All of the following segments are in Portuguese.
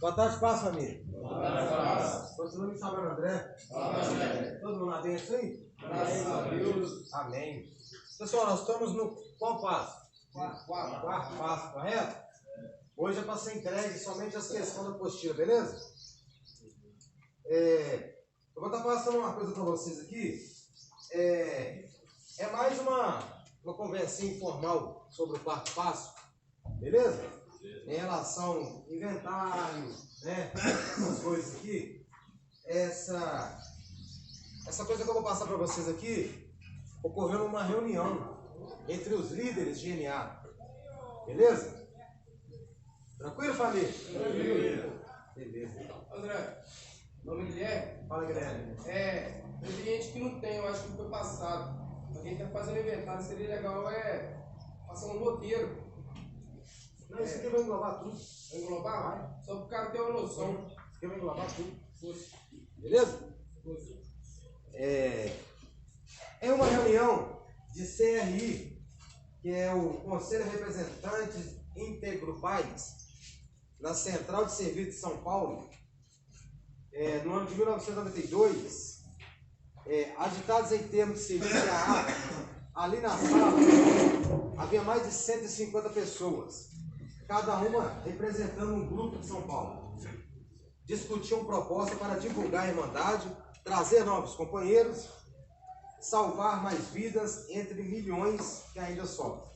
Boa tarde, paz, família. Boa tarde, paz. Continua me chamando André. Amém. Todo mundo lá dentro aí? Graças a Deus. Amém. Pessoal, nós estamos no qual passo? Quarto passo, correto? Hoje é para ser entregue somente as questões da apostila, beleza? Eu vou estar passando uma coisa para vocês aqui. É mais uma conversinha informal sobre o quarto passo, beleza? Em relação ao inventário, né? Essas coisas aqui. Essa coisa que eu vou passar para vocês aqui ocorreu numa reunião entre os líderes de NA. Beleza? Tranquilo, família? Tranquilo. Beleza, então. André, nome Guilherme? Fala, Guilherme. Tem gente que não tem, eu acho que foi passado. Pra quem está fazendo inventário, seria legal passar um roteiro. Não, isso aqui vai englobar tudo. Vai englobar? Vai. Só para o cara ter uma noção. Isso aqui vai englobar tudo. Beleza? É uma reunião de CRI, que é o Conselho de Representantes Intergrupais, na Central de Serviço de São Paulo, no ano de 1992, agitados em termos de serviço de AA, ali na sala havia mais de 150 pessoas, cada uma representando um grupo de São Paulo. Discutiam proposta para divulgar a Irmandade, trazer novos companheiros, salvar mais vidas entre milhões que ainda sofrem.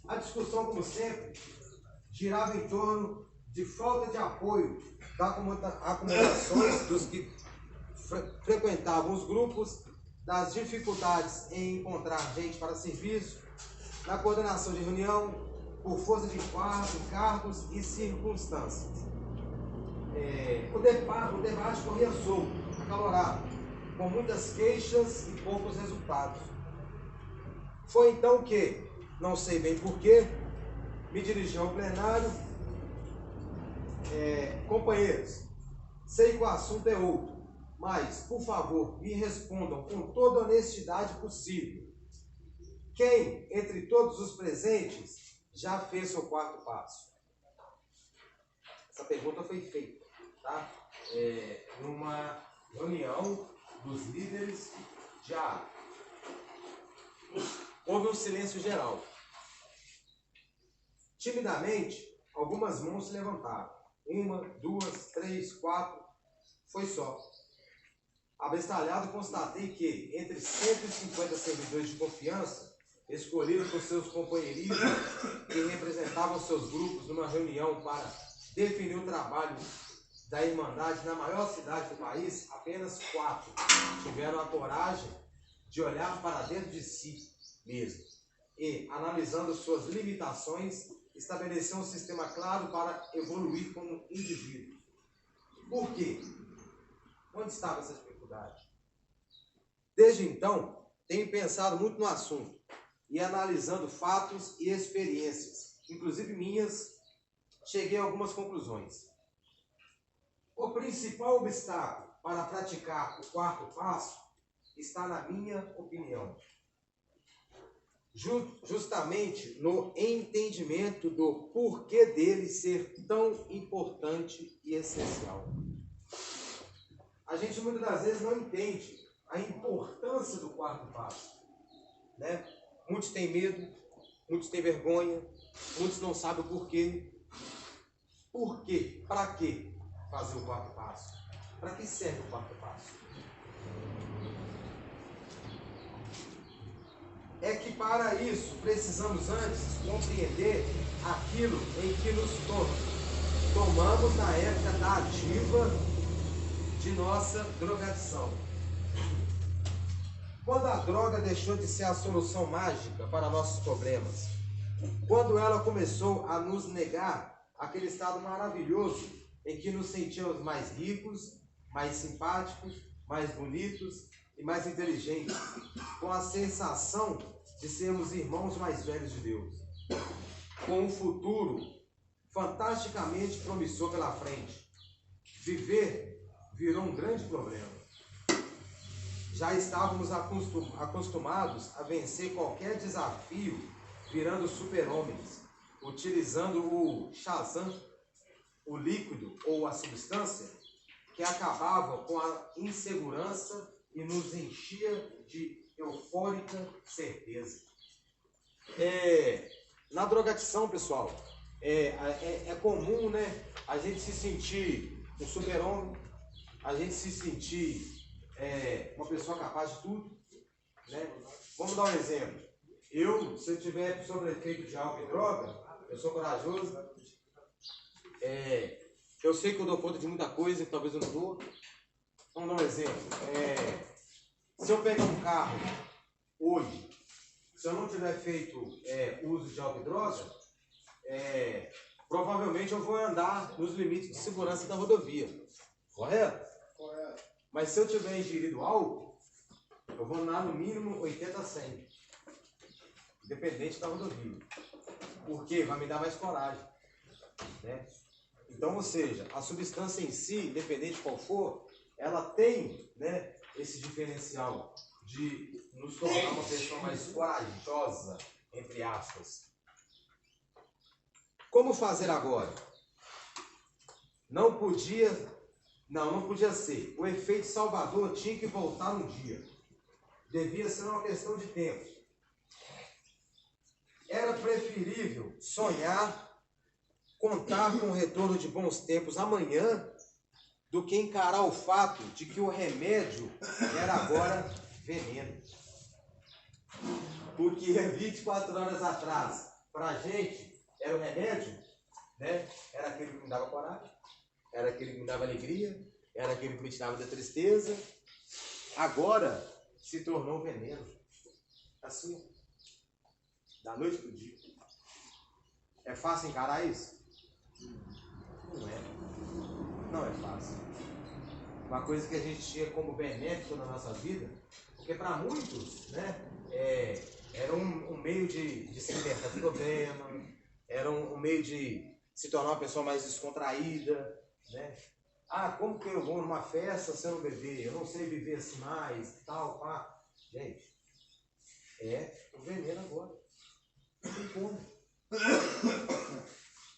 A discussão, como sempre, girava em torno de falta de apoio das acomodações dos que frequentavam os grupos, das dificuldades em encontrar gente para serviço, na coordenação de reunião, por força de cargos e circunstâncias. O debate corria solto, acalorado, com muitas queixas e poucos resultados. Foi então que, não sei bem porquê, me dirigi ao plenário. Companheiros, sei que o assunto é outro, mas, por favor, me respondam com toda a honestidade possível. Quem, entre todos os presentes, já fez seu quarto passo? Essa pergunta foi feita, tá? Numa reunião dos líderes de AA. Houve um silêncio geral. Timidamente, algumas mãos se levantaram. 1, 2, 3, 4, foi só. Abestalhado, constatei que, entre 150 servidores de confiança, escolhidos por seus companheirismos, que representavam seus grupos numa reunião para definir o trabalho da Irmandade na maior cidade do país, apenas 4 tiveram a coragem de olhar para dentro de si mesmo e, analisando suas limitações, estabelecer um sistema claro para evoluir como indivíduo. Por quê? Onde estava essa dificuldade? Desde então, tenho pensado muito no assunto e, analisando fatos e experiências, inclusive minhas, cheguei a algumas conclusões. O principal obstáculo para praticar o quarto passo está, na minha opinião, justamente no entendimento do porquê dele ser tão importante e essencial. A gente muitas das vezes não entende a importância do quarto passo, né? Muitos têm medo, muitos têm vergonha, muitos não sabem o porquê. Por quê? Para quê fazer o quarto passo? Para que serve o quarto passo? É que para isso precisamos antes compreender aquilo em que nos tomamos na época da ativa de nossa drogadição. Quando a droga deixou de ser a solução mágica para nossos problemas, quando ela começou a nos negar aquele estado maravilhoso em que nos sentíamos mais ricos, mais simpáticos, mais bonitos e mais inteligentes, com a sensação de sermos irmãos mais velhos de Deus, com um futuro fantasticamente promissor pela frente. Viver virou um grande problema. Já estávamos acostumados a vencer qualquer desafio virando super-homens, utilizando o Shazam o líquido ou a substância que acabava com a insegurança e nos enchia de eufórica certeza. Na drogadição, pessoal, é comum, né, a gente se sentir um super-homem, a gente se sentir uma pessoa capaz de tudo, né? Vamos dar um exemplo. Se eu tiver sob efeito de álcool e droga, eu sou corajoso, eu sei que eu dou conta de muita coisa que talvez eu não dou. Vamos dar um exemplo. Se eu pegar um carro hoje, se eu não tiver feito uso de álcool e droga, provavelmente eu vou andar nos limites de segurança da rodovia. Correto? Correto. Mas se eu tiver ingerido álcool, eu vou andar no mínimo 80 a 100. Independente da rodovia. Porque vai me dar mais coragem. Né? Então, ou seja, a substância em si, independente de qual for, ela tem, né, esse diferencial de nos tornar uma pessoa mais corajosa, entre aspas. Como fazer agora? Não podia ser. O efeito salvador tinha que voltar um dia. Devia ser uma questão de tempo. Era preferível sonhar, contar com o retorno de bons tempos amanhã, do que encarar o fato de que o remédio era agora veneno. Porque 24 horas atrás, para a gente, era o remédio, né? Era aquele que me dava coragem, era aquele que me dava alegria, era aquele que me tirava da tristeza. Agora se tornou veneno. Assim, da noite para o dia. É fácil encarar isso? Não é. Não é fácil. Uma coisa que a gente tinha como benéfico na nossa vida, porque para muitos, né, era um meio de se libertar do problema, era um meio de se tornar uma pessoa mais descontraída, né? Como que eu vou numa festa se eu não beber? Eu não sei viver assim mais, tal, pá. Gente, o veneno agora. Não tem como.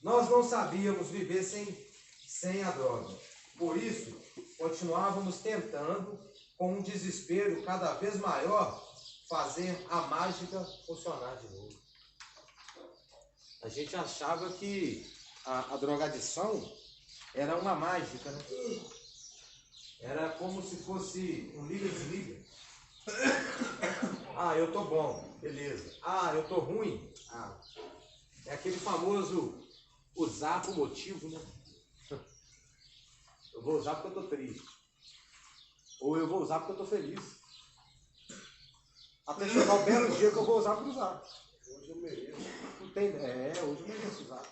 Nós não sabíamos viver sem a droga. Por isso, continuávamos tentando, com um desespero cada vez maior, fazer a mágica funcionar de novo. A gente achava que a drogadição era uma mágica, né? Era como se fosse um liga-desliga. Eu tô bom, beleza. Eu tô ruim. É aquele famoso usar por motivo, né? Eu vou usar porque eu tô triste. Ou eu vou usar porque eu tô feliz. Até chegar o belo dia que eu vou usar por usar. Hoje eu mereço. Hoje eu mereço usar.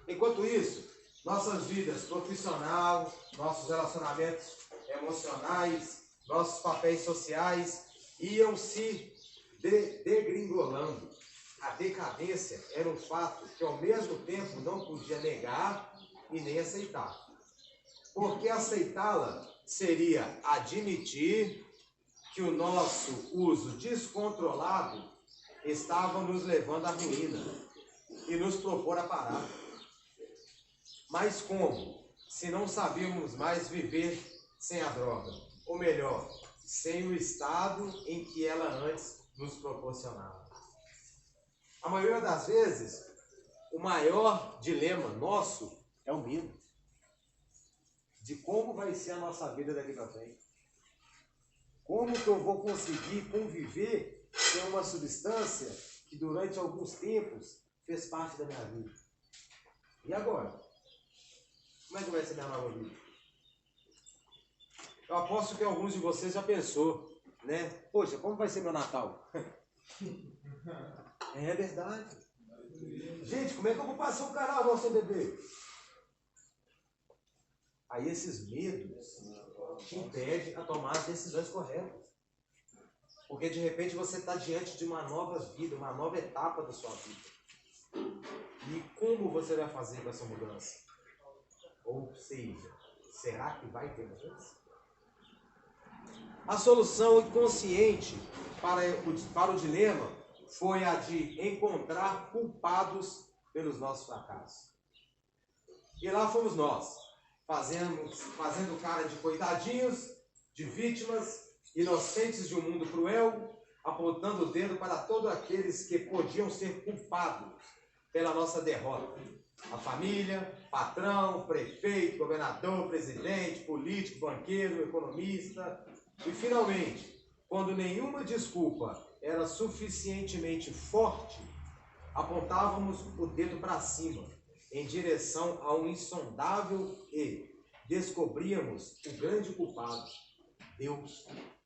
Enquanto isso, nossas vidas profissionais, nossos relacionamentos emocionais, nossos papéis sociais iam se degringolando. A decadência era um fato que ao mesmo tempo não podia negar e nem aceitar. Porque aceitá-la seria admitir que o nosso uso descontrolado estava nos levando à ruína e nos propor a parar. Mas como, se não sabíamos mais viver sem a droga? Ou melhor, sem o estado em que ela antes nos proporcionava. A maioria das vezes, o maior dilema nosso é o medo de como vai ser a nossa vida daqui para frente. Como que eu vou conseguir conviver com uma substância que durante alguns tempos fez parte da minha vida? E agora? Como é que vai ser minha nova vida? Eu aposto que alguns de vocês já pensou, né? Poxa, como vai ser meu Natal? É verdade. Gente, como é que eu vou passar o carnaval sem beber? Aí esses medos te impedem a tomar as decisões corretas. Porque de repente você está diante de uma nova vida, uma nova etapa da sua vida. E como você vai fazer com essa mudança? Ou seja, será que vai ter mudança? A solução inconsciente para o dilema foi a de encontrar culpados pelos nossos fracassos. E lá fomos nós, fazendo cara de coitadinhos, de vítimas, inocentes de um mundo cruel, apontando o dedo para todos aqueles que podiam ser culpados pela nossa derrota. A família, patrão, prefeito, governador, presidente, político, banqueiro, economista. E finalmente, quando nenhuma desculpa era suficientemente forte, apontávamos o dedo para cima, em direção a um insondável e descobríamos o grande culpado, Deus,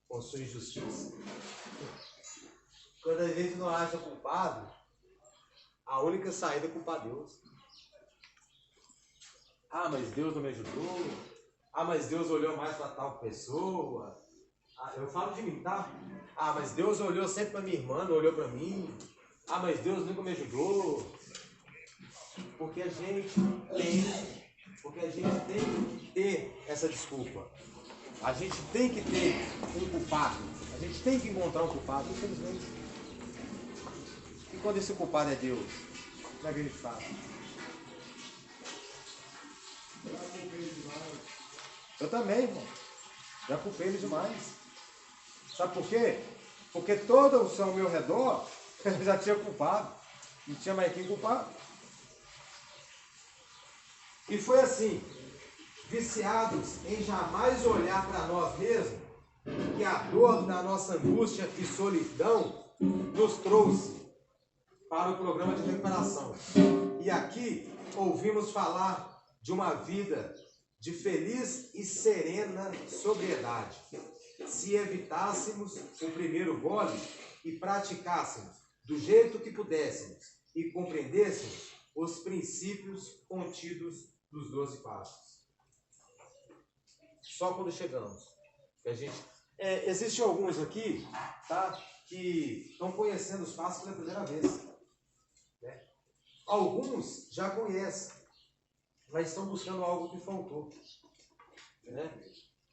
com sua injustiça. Quando a gente não acha culpado, a única saída é culpar Deus. Ah, mas Deus não me ajudou. Ah, mas Deus olhou mais para tal pessoa. Ah, eu falo de mim, tá? Ah, mas Deus olhou sempre para minha irmã, não olhou para mim. Ah, mas Deus nunca me ajudou. Porque a gente tem que ter essa desculpa. A gente tem que ter um culpado. A gente tem que encontrar um culpado, infelizmente. E quando esse culpado é Deus, como é que a gente faz? Eu também, irmão. Já culpei ele demais. Sabe por quê? Porque todos ao meu redor eu já tinha culpado. Não tinha mais quem culpar. E foi assim, viciados em jamais olhar para nós mesmos, que a dor da nossa angústia e solidão nos trouxe para o programa de recuperação. E aqui ouvimos falar de uma vida de feliz e serena sobriedade, se evitássemos o primeiro gole e praticássemos do jeito que pudéssemos e compreendêssemos os princípios contidos dos 12 passos. Só quando chegamos. Existem alguns aqui, tá, que estão conhecendo os passos pela primeira vez. Né? Alguns já conhecem, mas estão buscando algo que faltou. Né?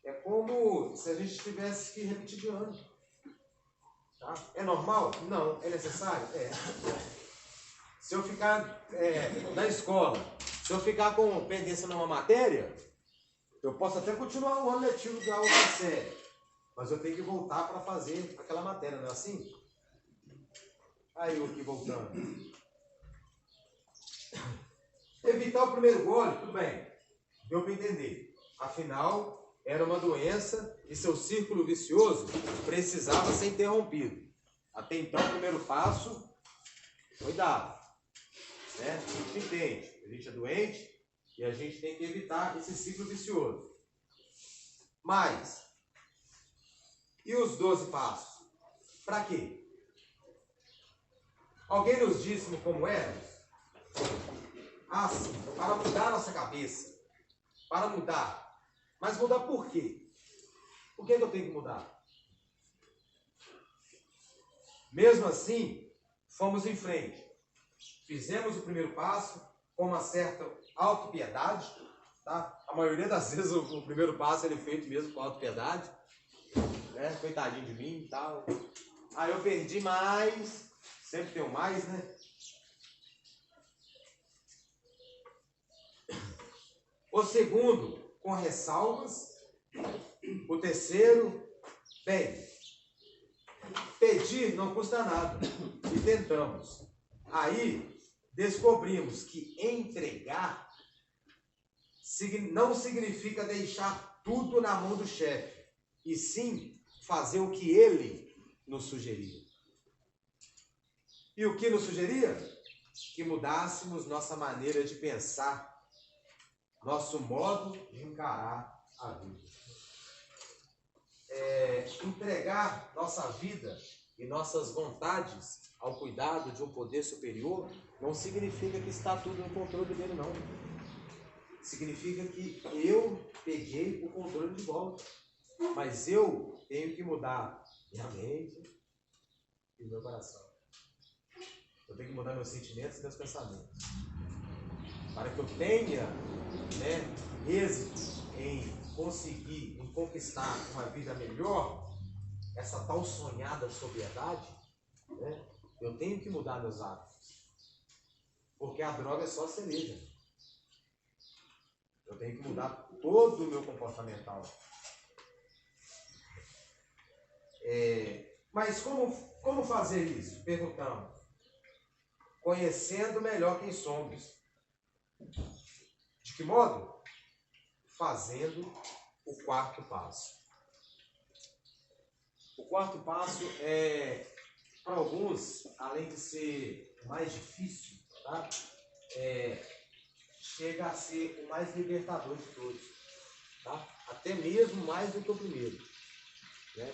É como se a gente tivesse que repetir de ano. Tá? É normal? Não. É necessário? É. Se eu ficar na escola, se eu ficar com pendência numa matéria, eu posso até continuar o ano letivo da outra série, mas eu tenho que voltar para fazer aquela matéria, não é assim? Aí eu aqui voltando. Evitar o primeiro gole, tudo bem, deu para entender. Afinal, era uma doença e seu círculo vicioso precisava ser interrompido. Até então, o primeiro passo foi dado. Né? A gente entende, a gente é doente e a gente tem que evitar esse ciclo vicioso. Mas, e os 12 passos? Para quê? Alguém nos disse como éramos? Ah, sim, para mudar a nossa cabeça. Para mudar. Mas mudar por quê? Por que eu tenho que mudar? Mesmo assim, fomos em frente. Fizemos o primeiro passo com uma certa autopiedade. Tá? A maioria das vezes o primeiro passo ele é feito mesmo com autopiedade. Né? Coitadinho de mim e tal. Aí eu perdi mais. Sempre tenho mais, né? O segundo, com ressalvas. O terceiro, bem, pedir não custa nada. E tentamos. Aí, descobrimos que entregar não significa deixar tudo na mão do chefe, e sim fazer o que ele nos sugeria. E o que nos sugeria? Que mudássemos nossa maneira de pensar, nosso modo de encarar a vida. Entregar nossa vida e nossas vontades ao cuidado de um poder superior não significa que está tudo no controle dele, não. Significa que eu peguei o controle de volta. Mas eu tenho que mudar minha mente e meu coração. Eu tenho que mudar meus sentimentos e meus pensamentos. Para que eu tenha êxito em conseguir, em conquistar uma vida melhor, essa tal sonhada sobriedade, né? Eu tenho que mudar meus hábitos. Porque a droga é só cereja. Eu tenho que mudar todo o meu comportamental. Mas como fazer isso? Perguntamos. Conhecendo melhor quem somos. De que modo? Fazendo o quarto passo. O quarto passo é, para alguns, além de ser mais difícil, tá? Chega a ser o mais libertador de todos. Tá? Até mesmo mais do que o primeiro. Né?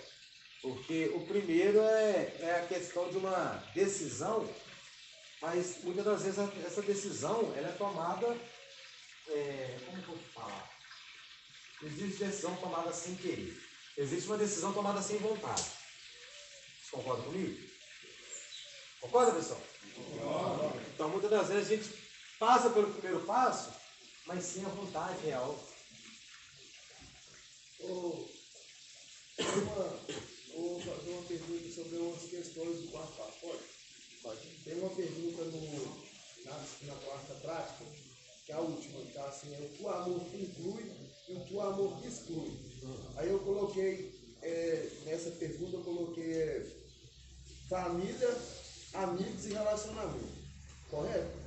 Porque o primeiro é a questão de uma decisão, mas muitas das vezes essa decisão ela é tomada, como que eu vou falar? Existe decisão tomada sem querer. Existe uma decisão tomada sem vontade. Vocês concordam comigo? Concorda, pessoal? Então, muitas das vezes a gente passa pelo primeiro passo, mas sem a vontade real. Vou fazer uma pergunta sobre umas questões do quarto passo. Pode? Tem uma pergunta na quarta prática, que é a última, que está assim, é o que o amor inclui e o que o amor exclui. Aí eu coloquei, nessa pergunta eu coloquei família, amigos e relacionamento. Correto?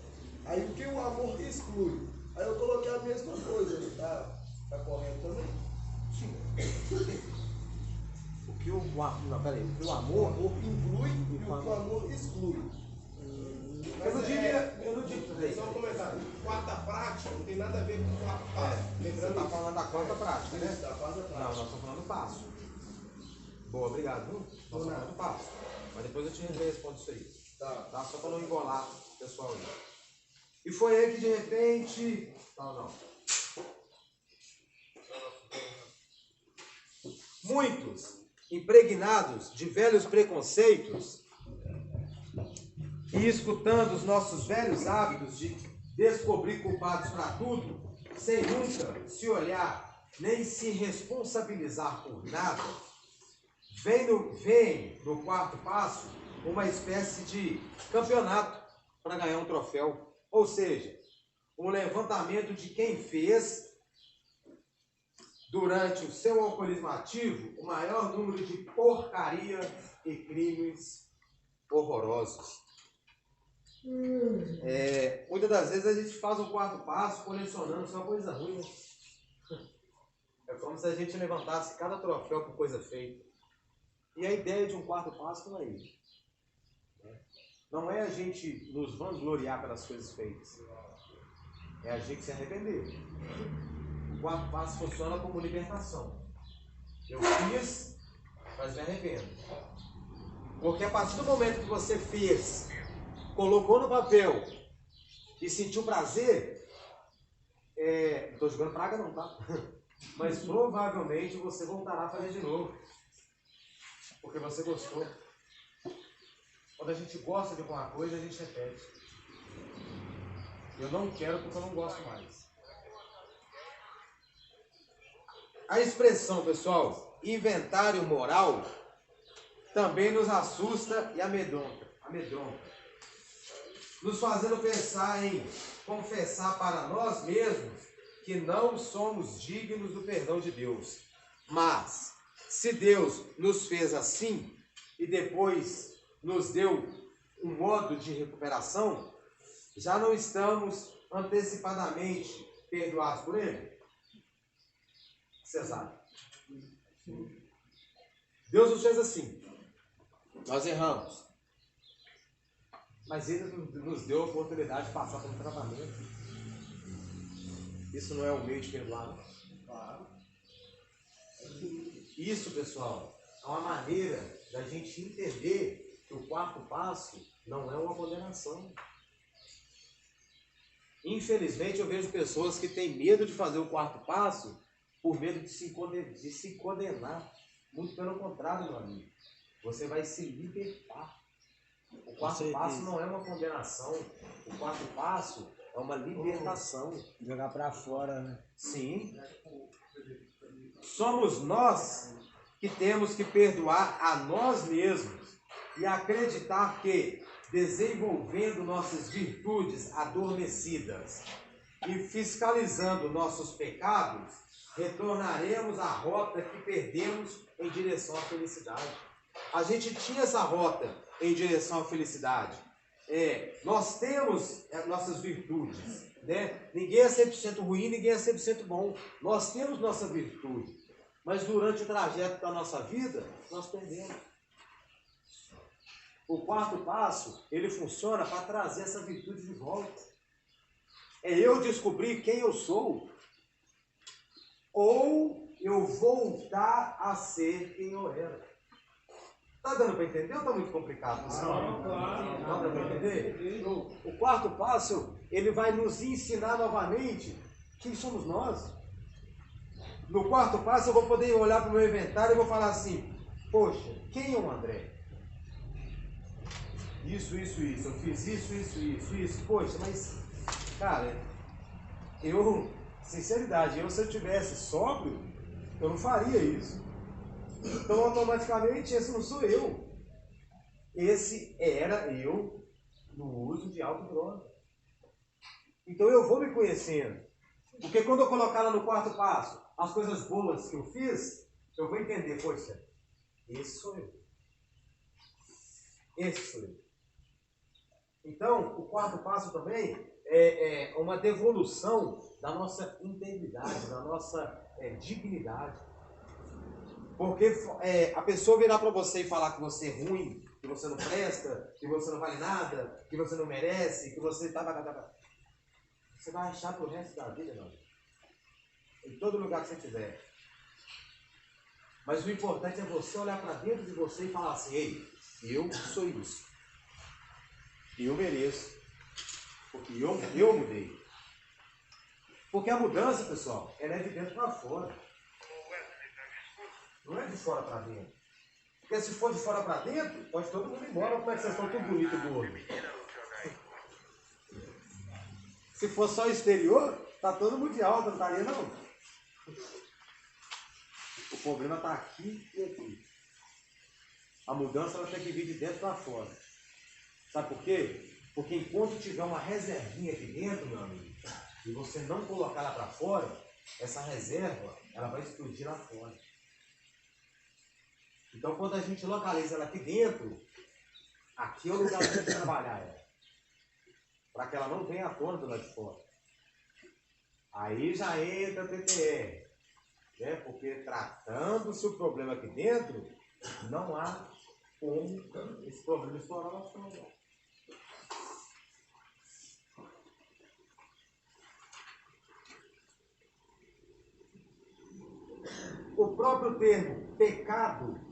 Aí o que o amor exclui? Aí eu coloquei a mesma coisa, tá correto também? Sim. O que o amor inclui e o que o amor exclui. Eu não digo. Só um comentário. Quarta prática não tem nada a ver com quarto passo. Você está falando da quarta prática, né? Da quarta prática. Não, nós estamos falando do passo. Boa, obrigado. Nós estamos falando do passo. Mas depois eu te respondo isso aí. Tá? Só para não engolar o pessoal aí. E foi aí que de repente. Não. Muitos, impregnados de velhos preconceitos e escutando os nossos velhos hábitos de descobrir culpados para tudo, sem nunca se olhar nem se responsabilizar por nada, vem no quarto passo uma espécie de campeonato para ganhar um troféu. Ou seja, um levantamento de quem fez, durante o seu alcoolismo ativo, o maior número de porcaria e crimes horrorosos. Muitas das vezes a gente faz o quarto passo colecionando só coisa ruim. É como se a gente levantasse cada troféu por coisa feita. E a ideia de um quarto passo não é isso. Não é a gente nos vangloriar pelas coisas feitas. É a gente se arrepender. O quarto passo funciona como libertação. Eu fiz, mas me arrependo. Porque a partir do momento que você fez, colocou no papel e sentiu prazer, não estou jogando praga não, tá? Mas provavelmente você voltará a fazer de novo. Porque você gostou. Quando a gente gosta de alguma coisa, a gente repete. Eu não quero porque eu não gosto mais. A expressão, pessoal, inventário moral, também nos assusta e amedronta. Nos fazendo pensar em confessar para nós mesmos que não somos dignos do perdão de Deus. Mas, se Deus nos fez assim e depois nos deu um modo de recuperação, já não estamos antecipadamente perdoados por Ele? Cesar. Deus nos fez assim. Nós erramos. Mas Ele nos deu a oportunidade de passar pelo tratamento. Isso não é o meio de perdoar? Claro. Isso, pessoal, é uma maneira da gente entender que o quarto passo não é uma condenação. Infelizmente, eu vejo pessoas que têm medo de fazer o quarto passo por medo de se condenar. Muito pelo contrário, meu amigo. Você vai se libertar. O quarto passo não é uma condenação. O quarto passo é uma libertação. Jogar pra fora, né? Sim. Somos nós que temos que perdoar a nós mesmos e acreditar que, desenvolvendo nossas virtudes adormecidas e fiscalizando nossos pecados, retornaremos à rota que perdemos em direção à felicidade. A gente tinha essa rota em direção à felicidade. Nós temos nossas virtudes, né? Ninguém é 100% ruim, ninguém é 100% bom. Nós temos nossa virtude, mas durante o trajeto da nossa vida, nós perdemos. O quarto passo, ele funciona para trazer essa virtude de volta. É eu descobrir quem eu sou, ou eu voltar a ser quem eu era. Tá dando para entender ou está muito complicado? Claro. Tá dando para entender? O quarto passo, ele vai nos ensinar novamente quem somos nós. No quarto passo, eu vou poder olhar para o meu inventário e vou falar assim: poxa, quem é o André? Isso, eu fiz isso. Poxa, mas, cara, sinceridade, se eu tivesse sóbrio, eu não faria isso. Então, automaticamente, esse não sou eu. Esse era eu no uso de álcool e droga. Então, eu vou me conhecendo. Porque quando eu colocar lá no quarto passo as coisas boas que eu fiz, eu vou entender, poxa, esse sou eu. Esse sou eu. Então, o quarto passo também é uma devolução da nossa integridade, da nossa dignidade. Porque a pessoa virar para você e falar que você é ruim, que você não presta, que você não vale nada, que você não merece, que você tá. Você vai achar pro resto da vida, não. Em todo lugar que você estiver. Mas o importante é você olhar para dentro de você e falar assim: ei, eu sou isso. Eu mereço. Porque eu mudei. Porque a mudança, pessoal, ela é de dentro para fora. Não é de fora para dentro. Porque se for de fora para dentro, pode todo mundo ir embora. Como é que vocês estão tudo bonito e gordo? Se for só exterior, tá todo mundo de alta, não tá ali não. O problema está aqui e aqui. A mudança ela tem que vir de dentro para fora. Sabe por quê? Porque enquanto tiver uma reservinha aqui dentro, meu amigo, e você não colocar ela para fora, essa reserva ela vai explodir lá fora. Então, quando a gente localiza ela aqui dentro, aqui é o lugar para a gente trabalhar ela. Para que ela não venha à tona do lado de fora. Aí já entra a TTR. Né? Porque tratando-se o problema aqui dentro, não há como esse problema estourar lá fora. O próprio termo pecado